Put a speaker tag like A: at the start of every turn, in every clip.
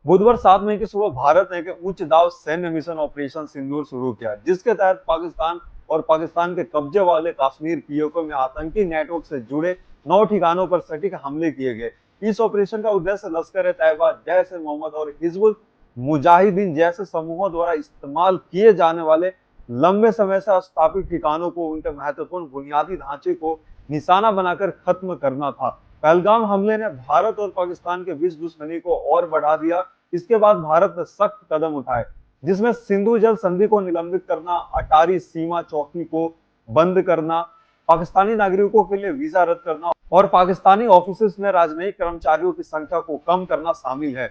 A: बुधवार 7 मई की सुबह भारत ने एक उच्च दाब सैन्य मिशन ऑपरेशन सिंदूर शुरू किया, जिसके तहत पाकिस्तान और पाकिस्तान के कब्जे वाले कश्मीर पीओके में आतंकी नेटवर्क से जुड़े 9 ठिकानों पर सटीक हमले किए गए। इस ऑपरेशन का उद्देश्य लश्कर ए तैयबा, जैश ए मोहम्मद और हिजबुल मुजाहिदीन जैसे समूहों द्वारा इस्तेमाल किए जाने वाले लंबे समय से स्थापित ठिकानों को, उनके महत्वपूर्ण बुनियादी ढांचे को निशाना बनाकर खत्म करना था। पहलगाम हमले ने भारत और पाकिस्तान के बीच दुश्मनी को और बढ़ा दिया। इसके बाद भारत ने सख्त कदम उठाए, जिसमें सिंधु जल संधि को निलंबित करना, अटारी सीमा चौकी को बंद करना, पाकिस्तानी नागरिकों के लिए वीजा रद्द करना और पाकिस्तानी ऑफिस में राजनयिक कर्मचारियों की संख्या को कम करना शामिल है।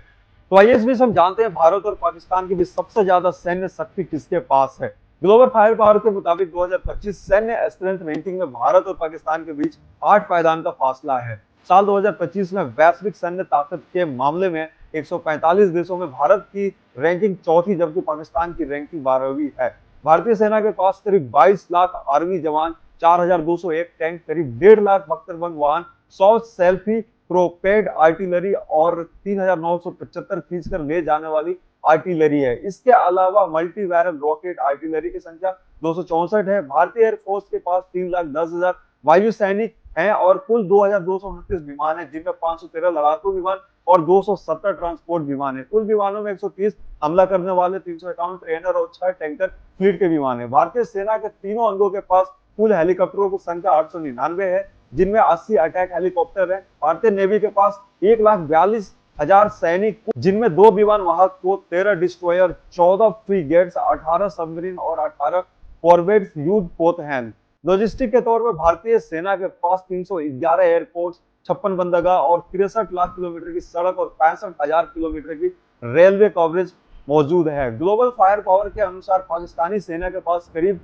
A: तो आइए इस बीच हम जानते हैं भारत और पाकिस्तान के बीच सबसे ज्यादा सैन्य शक्ति किसके पास है। ग्लोबल फायर पावर के मुताबिक 2025 सैन्य स्ट्रेंथ रैंकिंग में भारत और पाकिस्तान के बीच 8 पायदान का फासला है। साल 2025 में वैश्विक सैन्य ताकत के मामले में 145 देशों में भारत की रैंकिंग चौथी, जबकि पाकिस्तान की रैंकिंग 12वीं है। भारतीय सेना के पास करीब 22 लाख आर्मी जवान, 4201 टैंक, करीब 1.5 लाख बख्तरबंद वाहन, 100 सेल्फी प्रोपेड आर्टिलरी और 3975 खींचकर ले जाने वाली आर्टिलरी है। इसके अलावा मल्टी बैरल रॉकेट आर्टिलरी की संख्या 264 है। भारतीय एयरफोर्स के पास 3,10,000 वायु सैनिक हैं और कुल 2229 विमान हैं, जिनमें 513 लड़ाकू विमान और 270 ट्रांसपोर्ट विमान है। कुल विमानों में 130 हमला करने वाले, 351 ट्रेनर और 6 टैंकर फ्लीट के विमान है। भारतीय सेना के तीनों अंगों के पास कुल हेलीकॉप्टरों की संख्या 899 है, जिनमें 80 अटैक हेलीकॉप्टर है। भारतीय नेवी के पास 1,42,000 सैनिक, जिनमें 2 विमान वाहक को, 13 डिस्ट्रॉयर, 14 फ्रीगेट्स, 18 सबमरीन और 18 कॉर्वेट्स युद्ध पोत हैं। लॉजिस्टिक के तौर पर भारतीय सेना के पास 311 एयरपोर्ट, 56 बंदरगाह और 63 लाख किलोमीटर की सड़क और 65,000 किलोमीटर की रेलवे कवरेज मौजूद है। ग्लोबल फायर पावर के अनुसार पाकिस्तानी सेना के पास करीब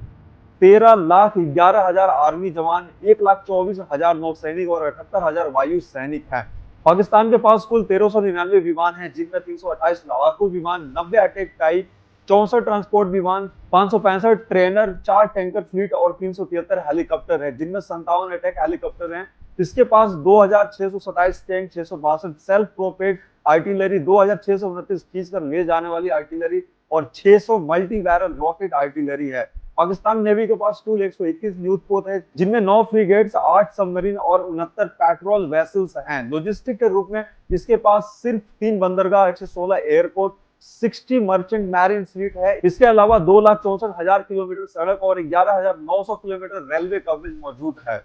A: 13,11,000 आर्मी जवान, 1,24,000 नौसैनिक और 78,000 वायु सैनिक हैं। पाकिस्तान के पास कुल 1399 विमान हैं, जिनमें 328 लड़ाकू विमान, 90 अटैक टाइप, 64 ट्रांसपोर्ट विमान, 565 ट्रेनर, 4 टैंकर फ्लीट और 373 हेलीकॉप्टर है, जिनमें 57 अटैक हेलीकॉप्टर हैं। इसके पास 2,627 टैंक, 662 सेल्फ प्रोपेड आर्टिलरी, 2,629 खींचकर ले जाने वाली आर्टिलरी और 600 मल्टी बैरल रॉकेट आर्टिलरी है। पाकिस्तान नेवी के पास कुल 121 युद्ध पोत है, जिनमें 9 फ्रीगेट्स, 8 सबमरीन और 69 पेट्रोल वेसल्स हैं। लॉजिस्टिक के रूप में इसके पास सिर्फ 3 बंदरगाह, 116 एयरपोर्ट, 60 मर्चेंट मैरिन फ्लीट है। इसके अलावा 2,64,000 किलोमीटर सड़क और 11,900 किलोमीटर रेलवे कवरेज मौजूद है।